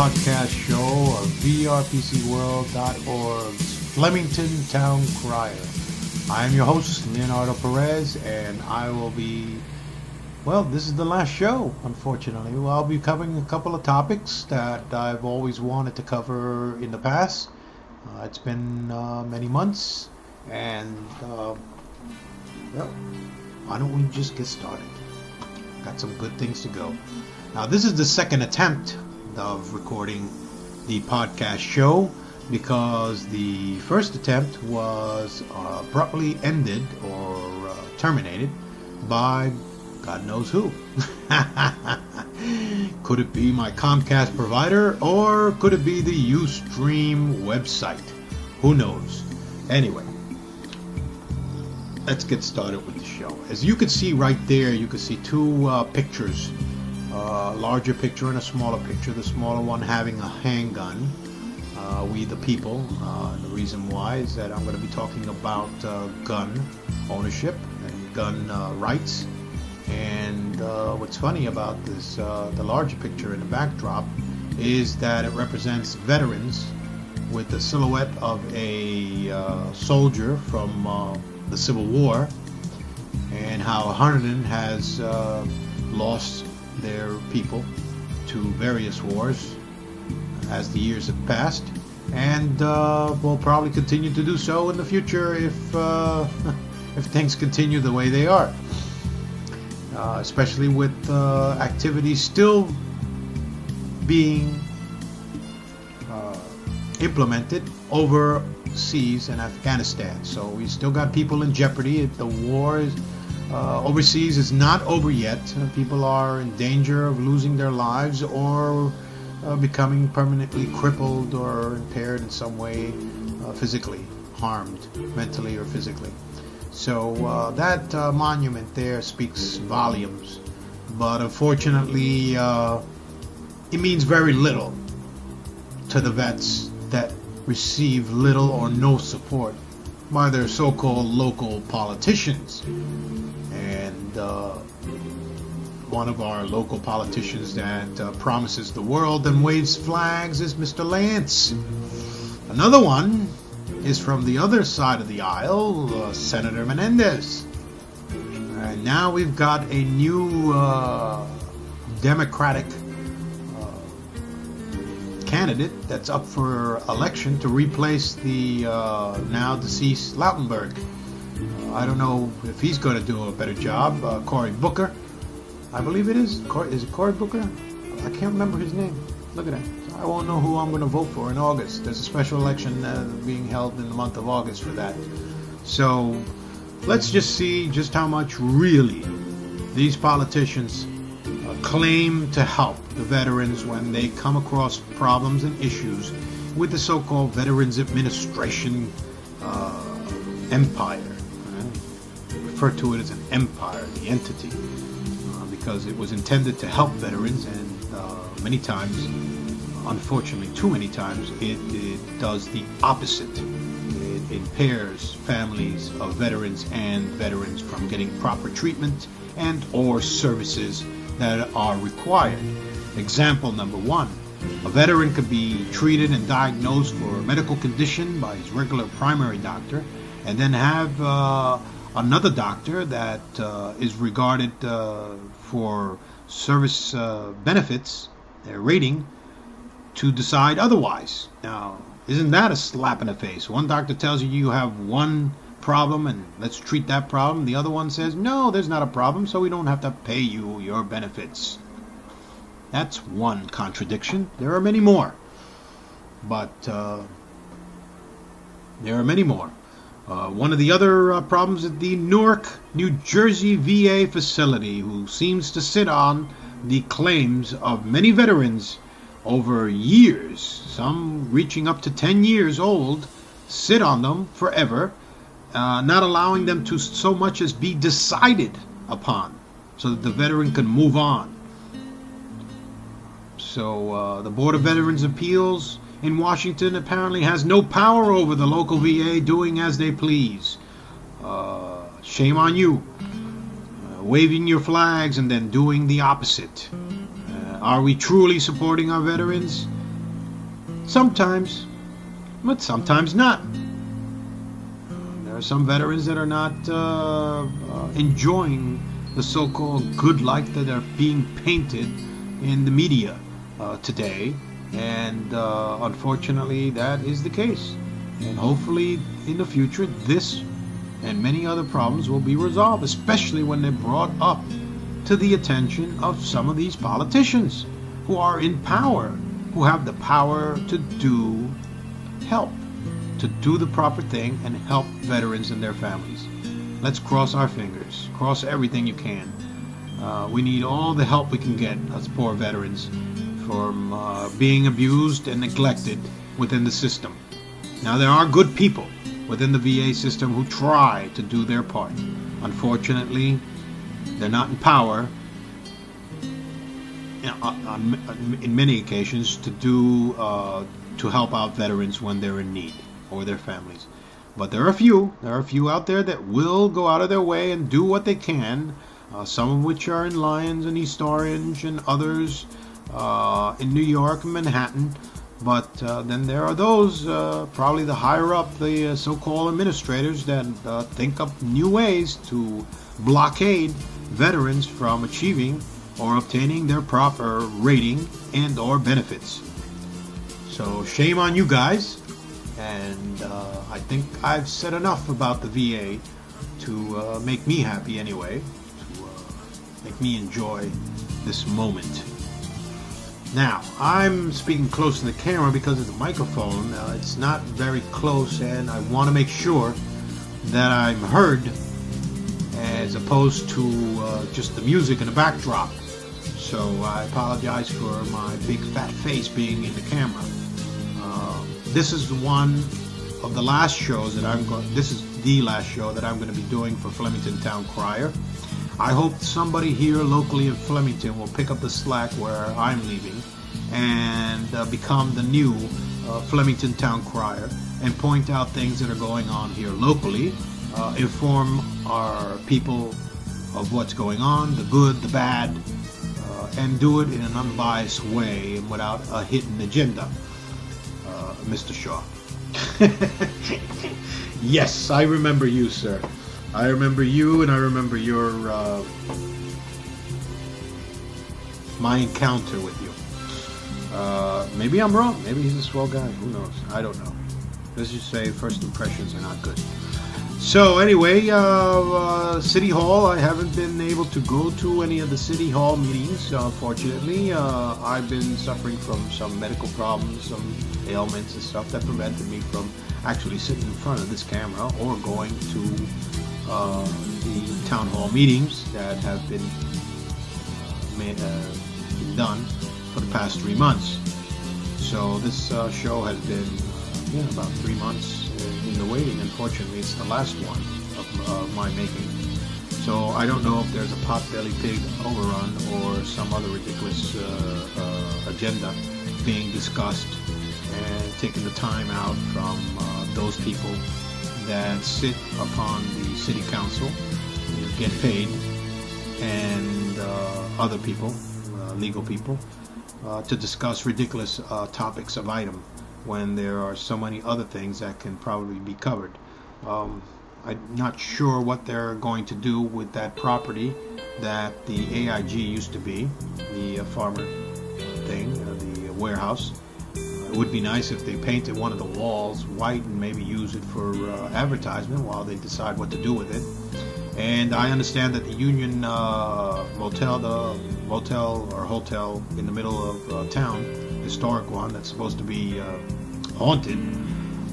podcast show of VRPCWorld.org's Flemington Town Crier. I am your host, Leonardo Perez, and I will be, this is the last show, unfortunately. Well, I'll be covering a couple of topics that I've always wanted to cover in the past. It's been many months, and why don't we just get started? Got some good things to go. Now, this is the second attempt of recording the podcast show because the first attempt was abruptly ended or terminated by God knows who. Could it be my Comcast provider, or could it be the Ustream website? Who knows? Anyway, let's get started with the show. As you can see right there, you can see two pictures. A larger picture and a smaller picture. The smaller one having a handgun. We the people. The reason why is that I'm going to be talking about gun ownership and gun rights. And what's funny about this, the larger picture in the backdrop, is that it represents veterans with the silhouette of a soldier from the Civil War, and how Huntington has lost their people to various wars as the years have passed, and will probably continue to do so in the future if things continue the way they are, especially with activities still being implemented overseas in Afghanistan. So we still got people in jeopardy. The war is overseas is not over yet. People are in danger of losing their lives or becoming permanently crippled or impaired in some way, physically harmed, mentally or physically. So that monument there speaks volumes, but unfortunately it means very little to the vets that receive little or no support by their so-called local politicians. And one of our local politicians that promises the world and waves flags is Mr. Lance. Another one is from the other side of the aisle, Senator Menendez. And now we've got a new Democratic candidate that's up for election to replace the now deceased Lautenberg. I don't know if he's going to do a better job. Cory Booker, I believe it is. Is it Cory Booker? I can't remember his name. Look at that. I won't know who I'm going to vote for in August. There's a special election being held in the month of August for that. So let's just see just how much really these politicians claim to help the veterans when they come across problems and issues with the so-called Veterans Administration empire. Refer to it as an empire, the entity, because it was intended to help veterans, and many times, unfortunately too many times, it does the opposite. It impairs families of veterans and veterans from getting proper treatment and or services that are required. Example number one, a veteran could be treated and diagnosed for a medical condition by his regular primary doctor, and then have another doctor that is regarded for service benefits, their rating, to decide otherwise. Now, isn't that a slap in the face? One doctor tells you you have one problem and let's treat that problem. The other one says, no, there's not a problem, so we don't have to pay you your benefits. That's one contradiction. There are many more. But there are many more. One of the other problems is the Newark, New Jersey VA facility, who seems to sit on the claims of many veterans over years, some reaching up to 10 years old, sit on them forever, not allowing them to so much as be decided upon, so that the veteran can move on. So the Board of Veterans Appeals in Washington apparently has no power over the local VA doing as they please. Shame on you. Waving your flags and then doing the opposite. Are we truly supporting our veterans? Sometimes, but sometimes not. There are some veterans that are not enjoying the so-called good life that are being painted in the media today, and unfortunately that is the case. And hopefully in the future this and many other problems will be resolved, especially when they're brought up to the attention of some of these politicians who are in power, who have the power to help to do the proper thing and help veterans and their families. Let's cross our fingers. Cross everything you can. We need all the help we can get as poor veterans from being abused and neglected within the system. Now, there are good people within the VA system who try to do their part. Unfortunately, they're not in power in many occasions to help out veterans when they're in need, or their families. But there are a few out there that will go out of their way and do what they can, some of which are in Lyons and East Orange, and others in New York and Manhattan. But then there are those, probably the higher up, the so-called administrators, that think up new ways to blockade veterans from achieving or obtaining their proper rating and or benefits. So shame on you guys. And I think I've said enough about the VA to make me happy anyway, to make me enjoy this moment. Now, I'm speaking close to the camera because of the microphone. It's not very close, and I want to make sure that I'm heard as opposed to just the music in the backdrop. So I apologize for my big fat face being in the camera. This is one of the last shows that this is the last show that I'm going to be doing for Flemington Town Crier. I hope somebody here locally in Flemington will pick up the slack where I'm leaving and become the new Flemington Town Crier and point out things that are going on here locally, inform our people of what's going on, the good, the bad, and do it in an unbiased way and without a hidden agenda. Mr. Shaw. Yes, I remember you, sir. I remember you, and I remember your my encounter with you. Maybe I'm wrong. Maybe he's a swell guy. Who knows? I don't know. Let's just say first impressions are not good. So anyway, City Hall, I haven't been able to go to any of the City Hall meetings, unfortunately. I've been suffering from some medical problems, some ailments and stuff that prevented me from actually sitting in front of this camera or going to the town hall meetings that have been done for the past 3 months. So this show has been about 3 months in the waiting. Unfortunately, it's the last one of my making. So I don't know if there's a pot-bellied pig overrun or some other ridiculous agenda being discussed and taking the time out from those people that sit upon the city council, get paid, and other people, legal people, to discuss ridiculous topics of item when there are so many other things that can probably be covered. I'm not sure what they're going to do with that property that the AIG used to be, the farmer thing, the warehouse. It would be nice if they painted one of the walls white and maybe use it for advertisement while they decide what to do with it. And I understand that the Union motel, the motel or hotel in the middle of town, historic one that's supposed to be haunted,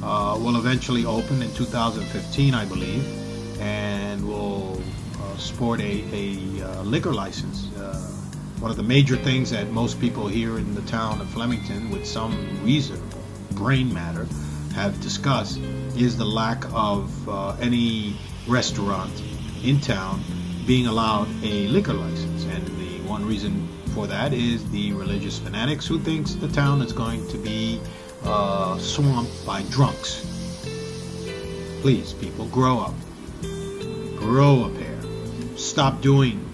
will eventually open in 2015, I believe, and will sport a liquor license. One of the major things that most people here in the town of Flemington, with some reasonable brain matter, have discussed is the lack of any restaurant in town being allowed a liquor license. And the one reason for that is the religious fanatics who thinks the town is going to be swamped by drunks. Please, people, grow up. Grow a pair. Stop doing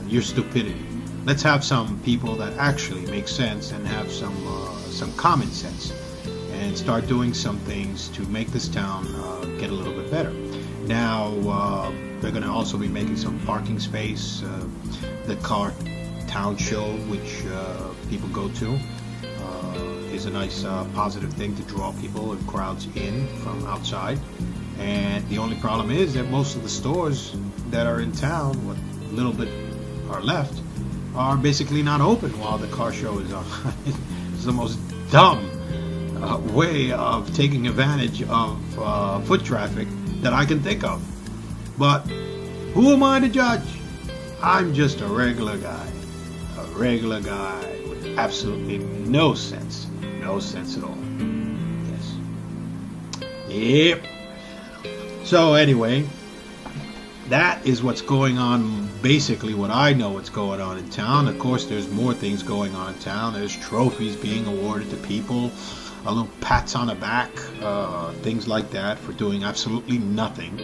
your stupidity. Let's have some people that actually make sense and have some common sense and start doing some things to make this town get a little bit better. Now, they're going to also be making some parking space. The car town show, which people go to, is a nice positive thing to draw people and crowds in from outside. And the only problem is that most of the stores that are in town, what little bit are left, are basically not open while the car show is on. It's the most dumb way of taking advantage of foot traffic that I can think of. But who am I to judge? I'm just a regular guy with absolutely no sense at all. Yes. Yep. So anyway, that is what's going on, basically what I know what's going on in town. Of course, there's more things going on in town. There's trophies being awarded to people, a little pats on the back, things like that for doing absolutely nothing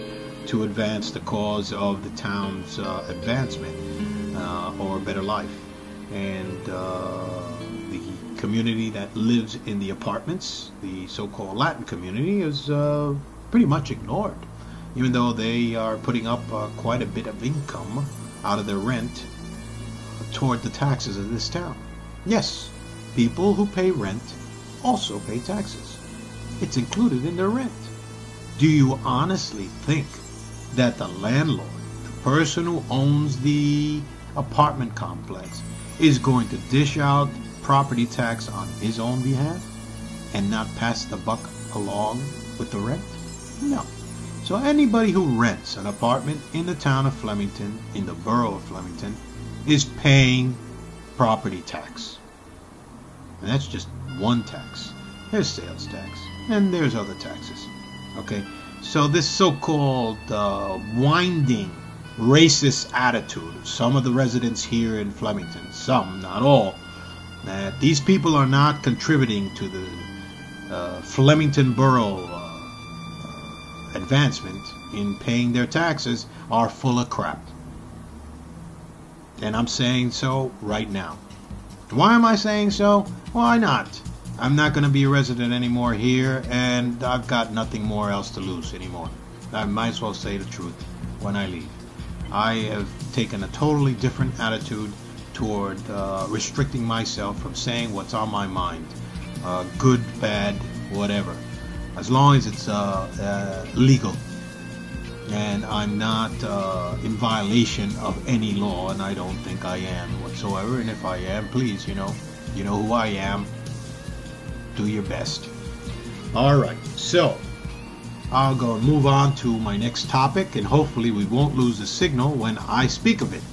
to advance the cause of the town's advancement or a better life. And the community that lives in the apartments, the so-called Latin community, is pretty much ignored, even though they are putting up quite a bit of income out of their rent toward the taxes of this town. Yes, people who pay rent also pay taxes. It's included in their rent. Do you honestly think that the landlord, the person who owns the apartment complex, is going to dish out property tax on his own behalf and not pass the buck along with the rent? No. So anybody who rents an apartment in the town of Flemington, in the borough of Flemington, is paying property tax. And that's just one tax. There's sales tax, and there's other taxes. Okay? So this so-called winding racist attitude of some of the residents here in Flemington, some, not all, that these people are not contributing to the Flemington borough advancement in paying their taxes, are full of crap. And I'm saying so right now. Why am I saying so? Why not? I'm not going to be a resident anymore here, and I've got nothing more else to lose anymore. I might as well say the truth when I leave. I have taken a totally different attitude toward restricting myself from saying what's on my mind. Good, bad, whatever. As long as it's legal and I'm not in violation of any law, and I don't think I am whatsoever. And if I am, please, you know who I am. Do your best. All right, so I'll go and move on to my next topic, and hopefully we won't lose the signal when I speak of it.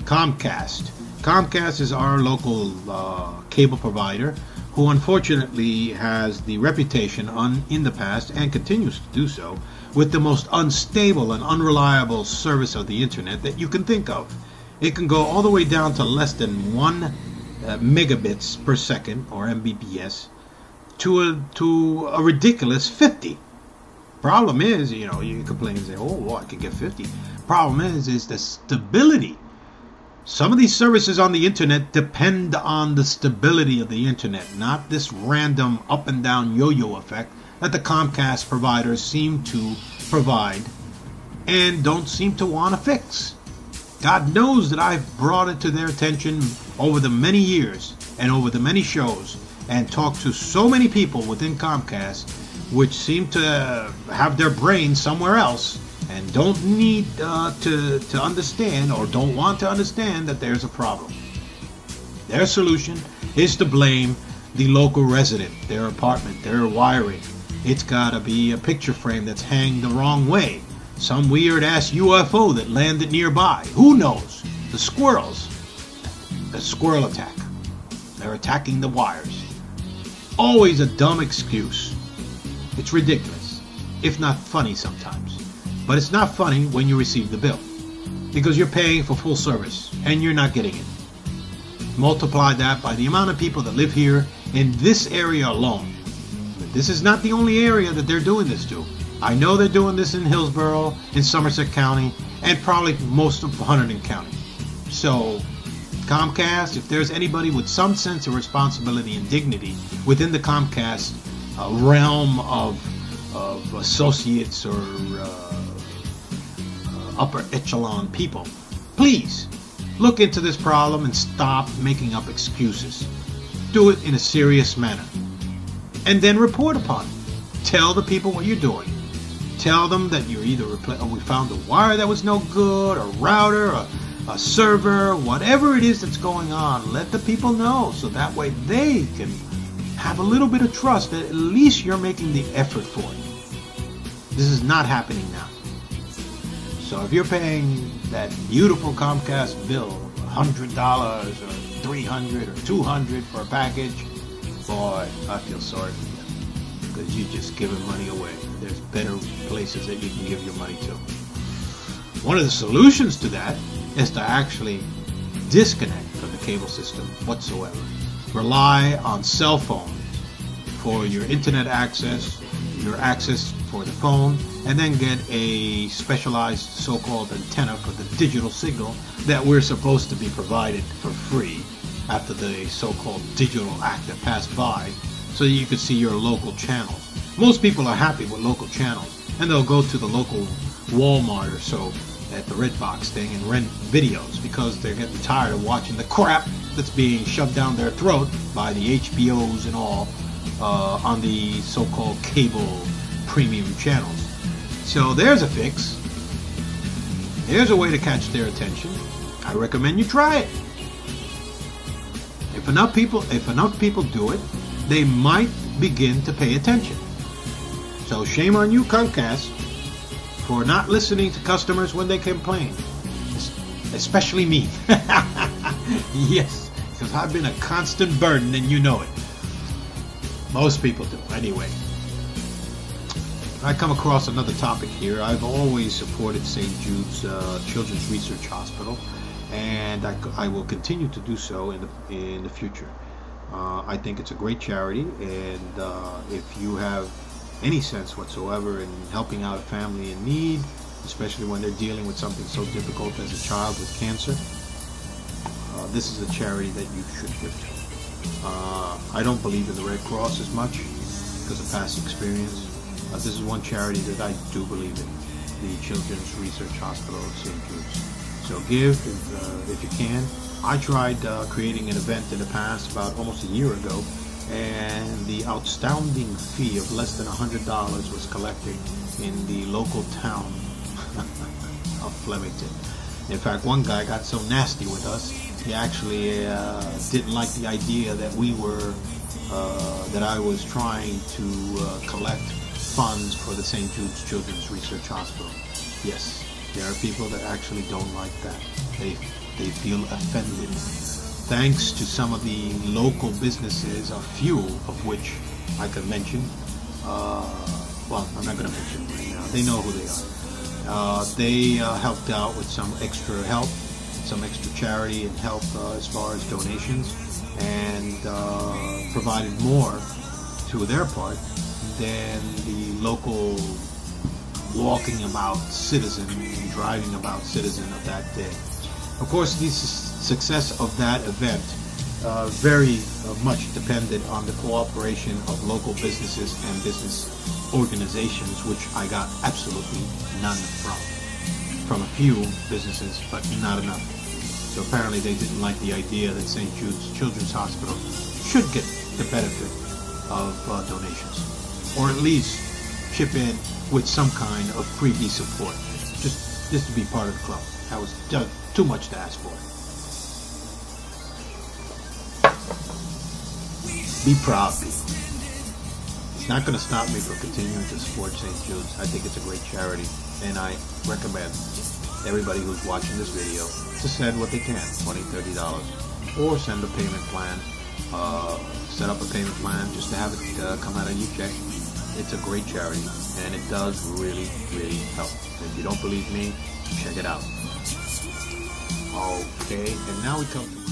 Comcast. Comcast is our local cable provider, who unfortunately has the reputation in the past, and continues to do so, with the most unstable and unreliable service of the internet that you can think of. It can go all the way down to less than 1 megabits per second, or Mbps, to a ridiculous 50. Problem is, you complain and say, oh, well, I can get 50. Problem is the stability. Some of these services on the internet depend on the stability of the internet, not this random up and down yo-yo effect that the Comcast providers seem to provide and don't seem to want to fix. God knows that I've brought it to their attention over the many years and over the many shows, and talked to so many people within Comcast which seem to have their brain somewhere else and don't need to understand, or don't want to understand, that there's a problem. Their solution is to blame the local resident, their apartment, their wiring. It's got to be a picture frame that's hanged the wrong way, some weird ass UFO that landed nearby. Who knows? The squirrels. The squirrel attack. They're attacking the wires. Always a dumb excuse. It's ridiculous, if not funny sometimes. But it's not funny when you receive the bill, because you're paying for full service and you're not getting it. Multiply that by the amount of people that live here in this area alone. But this is not the only area that they're doing this to. I know they're doing this in Hillsborough, in Somerset County, and probably most of Hunterdon County. So Comcast, if there's anybody with some sense of responsibility and dignity within the Comcast realm of associates or upper echelon people. Please look into this problem and stop making up excuses. Do it in a serious manner. And then report upon it. Tell the people what you're doing. Tell them that you're either we found a wire that was no good, a router, a server, whatever it is that's going on. Let the people know so that way they can have a little bit of trust that at least you're making the effort for it. This is not happening now. So if you're paying that beautiful Comcast bill, $100 or $300 or $200 for a package, boy, I feel sorry for you because you're just giving money away. There's better places that you can give your money to. One of the solutions to that is to actually disconnect from the cable system whatsoever. Rely on cell phones for your internet access, your access for the phone, and then get a specialized so-called antenna for the digital signal that we're supposed to be provided for free after the so-called digital act that passed by, so that you can see your local channels. Most people are happy with local channels, and they'll go to the local Walmart or so at the Red Box thing and rent videos because they're getting tired of watching the crap that's being shoved down their throat by the HBOs and all on the so-called cable premium channels. So there's a fix. There's a way to catch their attention. I recommend you try it. If enough people do it, they might begin to pay attention. So shame on you, Comcast, for not listening to customers when they complain. Especially me. Yes, because I've been a constant burden and you know it. Most people do. Anyway, I come across another topic here. I've always supported St. Jude's Children's Research Hospital, and I will continue to do so in the future. I think it's a great charity, and if you have any sense whatsoever in helping out a family in need, especially when they're dealing with something so difficult as a child with cancer, this is a charity that you should give to. I don't believe in the Red Cross as much because of past experience. This is one charity that I do believe in, the Children's Research Hospital of St. Jude's. So give if you can. I tried creating an event in the past about almost a year ago, and the outstanding fee of less than $100 was collected in the local town of Flemington. In fact, one guy got so nasty with us, he actually didn't like the idea that that I was trying to collect funds for the St. Jude's Children's Research Hospital. Yes, there are people that actually don't like that. They feel offended. Thanks to some of the local businesses, a few of which I could mention. Well, I'm not going to mention them right now. They know who they are. They helped out with some extra help, some extra charity and help as far as donations, and provided more to their part than the local walking about citizen and driving about citizen of that day. Of course, the success of that event very much depended on the cooperation of local businesses and business organizations, which I got absolutely none from a few businesses, but not enough. So apparently they didn't like the idea that St. Jude's Children's Hospital should get the benefit of donations, or at least chip in with some kind of freebie support, just to be part of the club. That was too much to ask for. Be proud, people. It's not going to stop me from continuing to support St. Jude's. I think it's a great charity, and I recommend everybody who's watching this video to send what they can, $20, $30, or send a payment plan. Set up a payment plan just to have it come out of your check. It's a great charity, and it does really, really help. If you don't believe me, check it out. Okay, and now we come to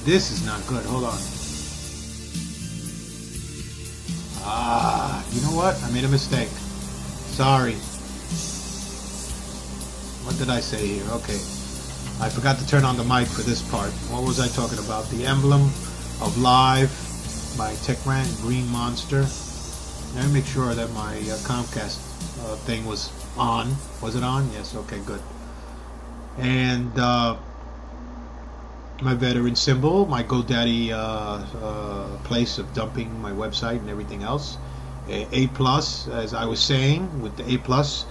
This is not good. Hold on. You know what? I made a mistake. Sorry. What did I say here? Okay. I forgot to turn on the mic for this part. What was I talking about? The emblem of live by TechRant Green Monster. Let me make sure that my Comcast thing was on. Was it on? Yes. Okay, good. And my veteran symbol, my GoDaddy place of dumping my website and everything else. A plus, as I was saying, with the A plus,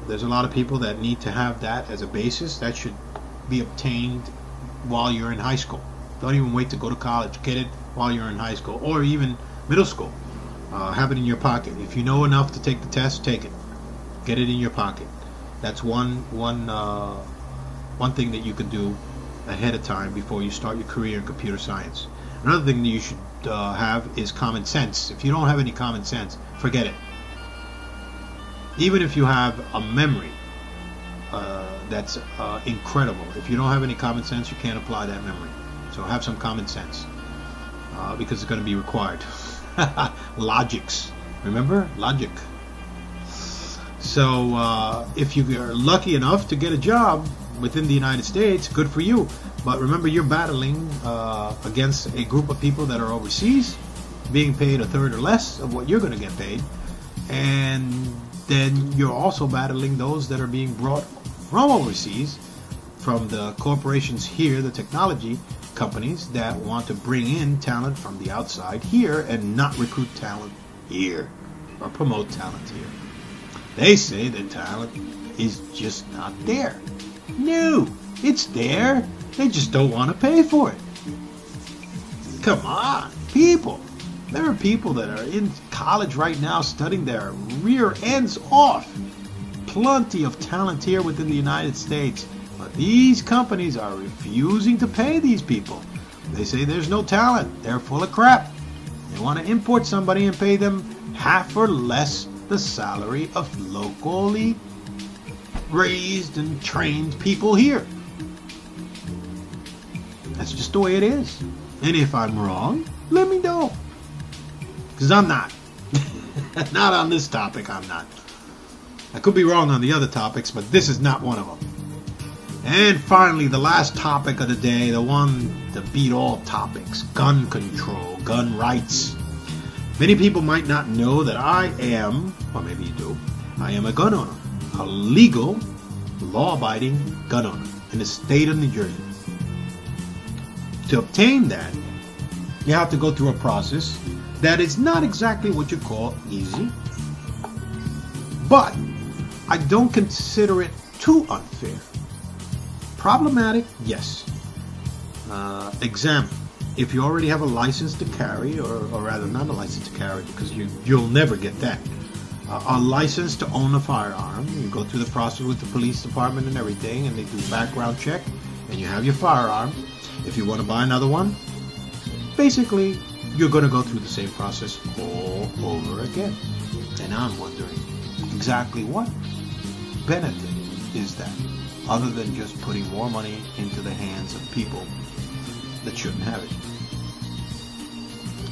there's a lot of people that need to have that as a basis. That should be obtained while you're in high school. Don't even wait to go to college. Get it while you're in high school or even middle school. Have it in your pocket. If you know enough to take the test, take it. Get it in your pocket. That's one thing that you can do ahead of time before you start your career in computer science. Another thing that you should have is common sense. If you don't have any common sense, forget it. Even if you have a memory that's incredible, if you don't have any common sense, you can't apply that memory. So have some common sense because it's going to be required. Logics. Remember? Logic. So if you are lucky enough to get a job within the United States, good for you. But remember, you're battling against a group of people that are overseas, being paid a third or less of what you're going to get paid. And then you're also battling those that are being brought from overseas, from the corporations here, the technology companies that want to bring in talent from the outside here and not recruit talent here or promote talent here. They say that talent is just not there. No, it's there. They just don't want to pay for it. Come on, people. There are people that are in college right now studying their rear ends off. Plenty of talent here within the United States. But these companies are refusing to pay these people. They say there's no talent. They're full of crap. They want to import somebody and pay them half or less the salary of locally raised and trained people here. That's just the way it is. And if I'm wrong, let me know. Because I'm not. Not on this topic, I'm not. I could be wrong on the other topics, but this is not one of them. And finally, the last topic of the day, the one to beat all topics, gun control, gun rights. Many people might not know that I am, or maybe you do, I am a gun owner, a legal, law-abiding gun owner in the state of New Jersey. To obtain that, you have to go through a process that is not exactly what you call easy, but I don't consider it too unfair. Problematic, yes. Example, if you already have a license to carry, or rather not a license to carry because you'll never get that, a license to own a firearm, you go through the process with the police department and everything, and they do background check, and you have your firearm. If you want to buy another one, basically, you're going to go through the same process all over again. And I'm wondering, exactly what benefit is that, other than just putting more money into the hands of people that shouldn't have it?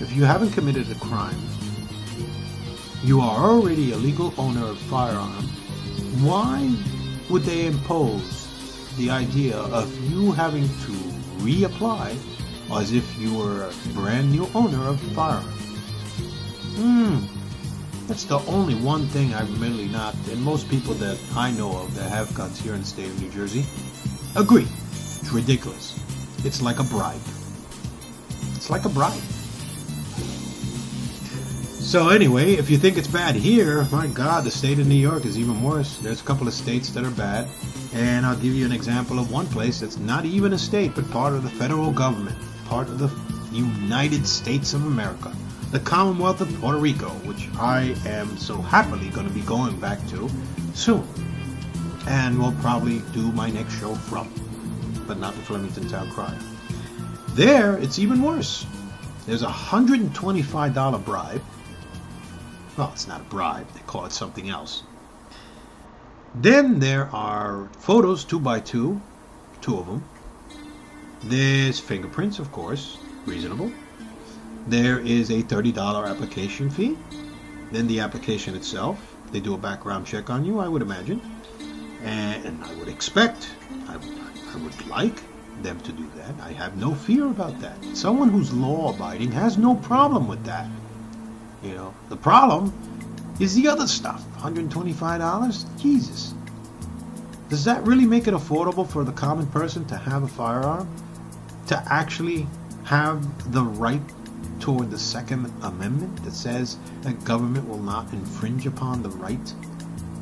If you haven't committed a crime, you are already a legal owner of a firearm, why would they impose the idea of you having to reapply as if you were a brand new owner of a firearm? That's the only one thing I'm really not, and most people that I know of that have guns here in the state of New Jersey agree. It's ridiculous. It's like a bribe. It's like a bribe. So anyway, if you think it's bad here, my God, the state of New York is even worse. There's a couple of states that are bad. And I'll give you an example of one place that's not even a state, but part of the federal government, part of the United States of America, the Commonwealth of Puerto Rico, which I am so happily going to be going back to soon. And will probably do my next show from, but not the Flemington Town Crier. There, it's even worse. There's a $125 bribe. Well, it's not a bribe. They call it something else. Then there are photos, 2x2, two of them, There's fingerprints, of course, reasonable. There is a $30 application fee. Then the application itself, they do a background check on you, I would imagine. And I would expect, I would like them to do that. I have no fear about that. Someone who's law-abiding has no problem with that. You know, the problem is the other stuff. $125? Jesus. Does that really make it affordable for the common person to have a firearm? To actually have the right toward the Second Amendment that says that government will not infringe upon the right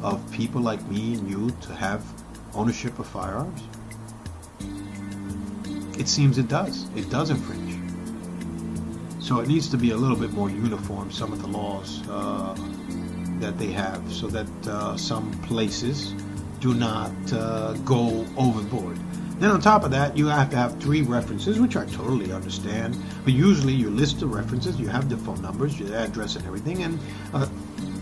of people like me and you to have ownership of firearms? It seems it does. It does infringe. So it needs to be a little bit more uniform, some of the laws that they have, so that some places do not go overboard. Then on top of that, you have to have 3 references, which I totally understand. But usually you list the references, you have the phone numbers, your address and everything, and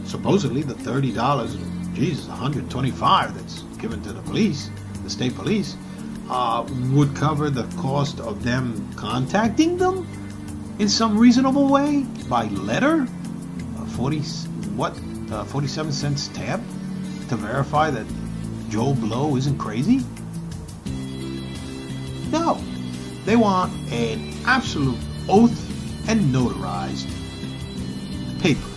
supposedly the $30, Jesus, $125 that's given to the police, the state police, would cover the cost of them contacting them in some reasonable way by letter. 47 cents tab to verify that Joe Blow isn't crazy? No, they want an absolute oath and notarized paper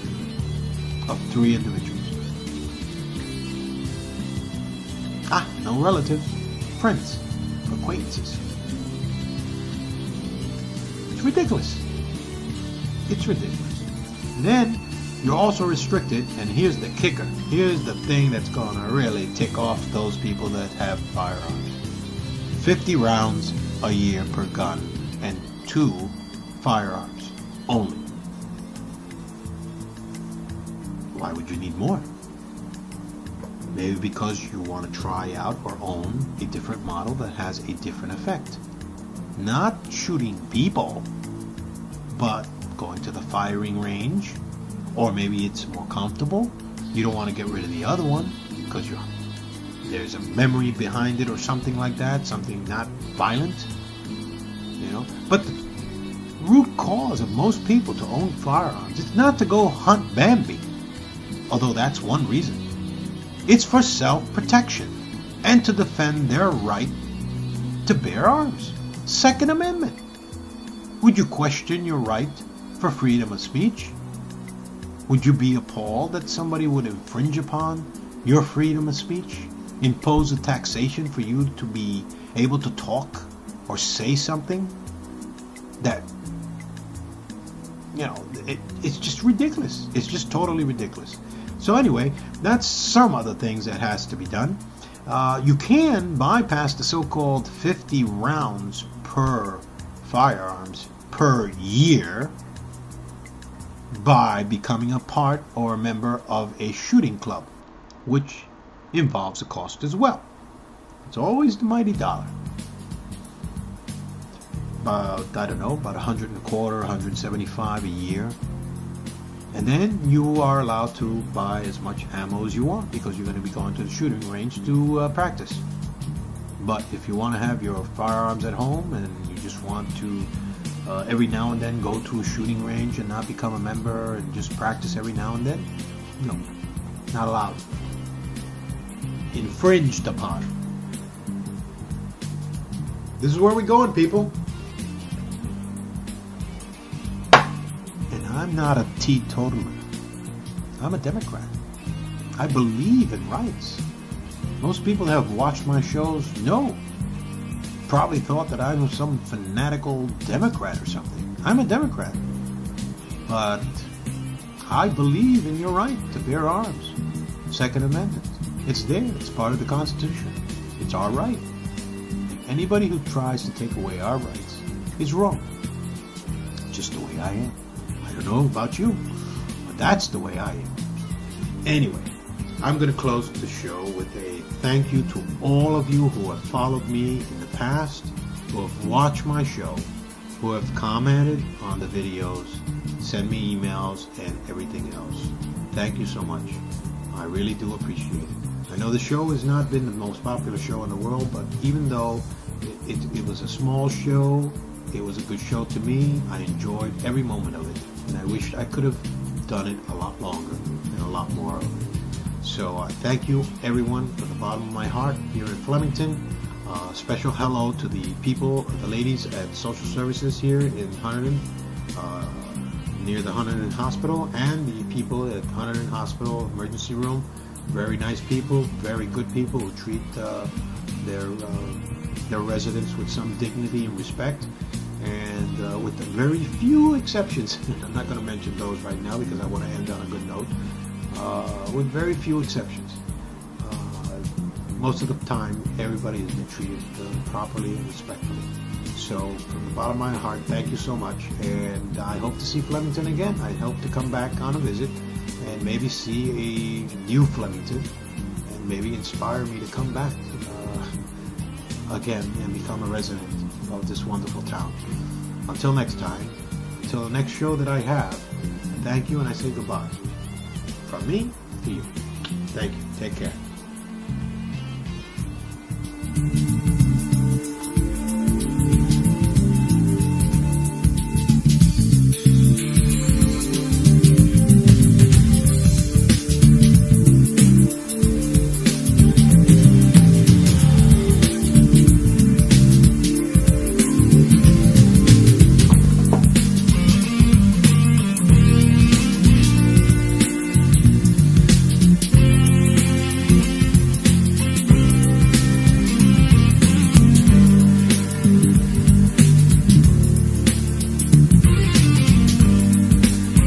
of 3 individuals. No relatives, friends, acquaintances. It's ridiculous. It's ridiculous. And then you're also restricted, and here's the kicker. Here's the thing that's going to really tick off those people that have firearms. 50 rounds a year per gun and 2 firearms only. Why would you need more? Maybe because you want to try out or own a different model that has a different effect. Not shooting people, but going to the firing range, or maybe it's more comfortable. You don't want to get rid of the other one because there's a memory behind it or something like that, something not violent, you know. But the root cause of most people to own firearms, it's not to go hunt Bambi, although that's one reason. It's for self-protection and to defend their right to bear arms. Second Amendment. Would you question your right for freedom of speech? Would you be appalled that somebody would infringe upon your freedom of speech? Impose a taxation for you to be able to talk or say something that, you know, it's just ridiculous. It's just totally ridiculous. So anyway, that's some other things that has to be done. You can bypass the so-called 50 rounds per firearms per year by becoming a part or a member of a shooting club, which involves a cost as well. It's always the mighty dollar. About, I don't know, about $125, $175 a year. And then you are allowed to buy as much ammo as you want because you're going to be going to the shooting range to practice. But if you want to have your firearms at home and you just want to every now and then go to a shooting range and not become a member and just practice every now and then, no, not allowed. Infringed upon. This is where we're going, people. And I'm not a teetotaler. I'm a Democrat. I believe in rights. Most people that have watched my shows know. Probably thought that I was some fanatical Democrat or something. I'm a Democrat. But I believe in your right to bear arms. Second Amendment. It's there. It's part of the Constitution. It's our right. Anybody who tries to take away our rights is wrong. Just the way I am. I don't know about you, but that's the way I am. Anyway, I'm going to close the show with a thank you to all of you who have followed me in the past, who have watched my show, who have commented on the videos, sent me emails, and everything else. Thank you so much. I really do appreciate it. I know the show has not been the most popular show in the world, but even though It was a small show. It was a good show to me. I enjoyed every moment of it, and I wish I could have done it a lot longer and a lot more of it. So thank you, everyone, from the bottom of my heart here in Flemington. Special hello to the people, the ladies at social services here in Hunterdon, near the Hunterdon Hospital, and the people at Hunterdon Hospital emergency room. Very nice people, very good people who treat their residents with some dignity and respect. And with very few exceptions, I'm not going to mention those right now because I want to end on a good note. With very few exceptions. Most of the time, everybody has been treated properly and respectfully. So, from the bottom of my heart, thank you so much. And I hope to see Flemington again. I hope to come back on a visit and maybe see a new Flemington and maybe inspire me to come back again and become a resident of this wonderful town. Until next time, until the next show that I have, thank you and I say goodbye. From me to you. Thank you. Take care.